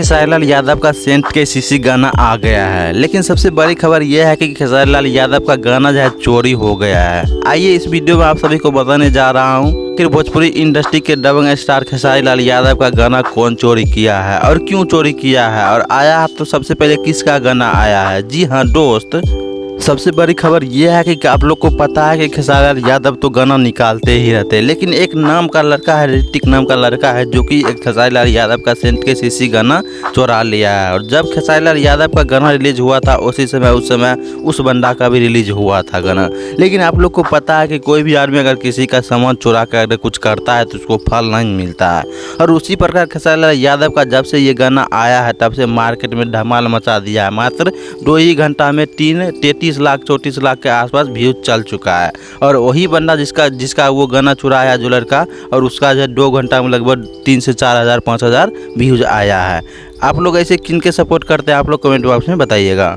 खेसारी लाल यादव का सेंट के सीसी गाना आ गया है, लेकिन सबसे बड़ी खबर यह है कि खेसारी लाल यादव का गाना जो है चोरी हो गया है। आइए इस वीडियो में आप सभी को बताने जा रहा हूँ कि भोजपुरी इंडस्ट्री के दबंग स्टार खेसारी लाल यादव का गाना कौन चोरी किया है और क्यों चोरी किया है, और आया है तो सबसे पहले किसका गाना आया है। जी हाँ दोस्त, सबसे बड़ी खबर यह है कि आप लोग को पता है कि खेसारी लाल यादव तो गाना निकालते ही रहते हैं, लेकिन एक नाम का लड़का है, ऋतिक नाम का लड़का है, जो कि एक खेसारी लाल यादव का सेंट के सीसी गाना चुरा लिया है। और जब खेसारी लाल यादव का गाना रिलीज हुआ था उसी समय उस बंदा का भी रिलीज हुआ था गाना। लेकिन आप लोग को पता है कि कोई भी आदमी अगर किसी का सामान चुरा कर अगर कुछ करता है तो उसको फल नहीं मिलता है। और उसी प्रकार खेसारी लाल यादव का जब से ये गाना आया है तब से मार्केट में धमाल मचा दिया है। मात्र 2 ही घंटा में 33 लाख 34 लाख के आसपास व्यूज चल चुका है। और वही बंदा जिसका वो गाना चुराया जो लड़का, और उसका जो 2 घंटा में लगभग 3 से 4 हज़ार 5 हज़ार व्यूज आया है। आप लोग ऐसे किन के सपोर्ट करते हैं, आप लोग कमेंट बॉक्स में बताइएगा।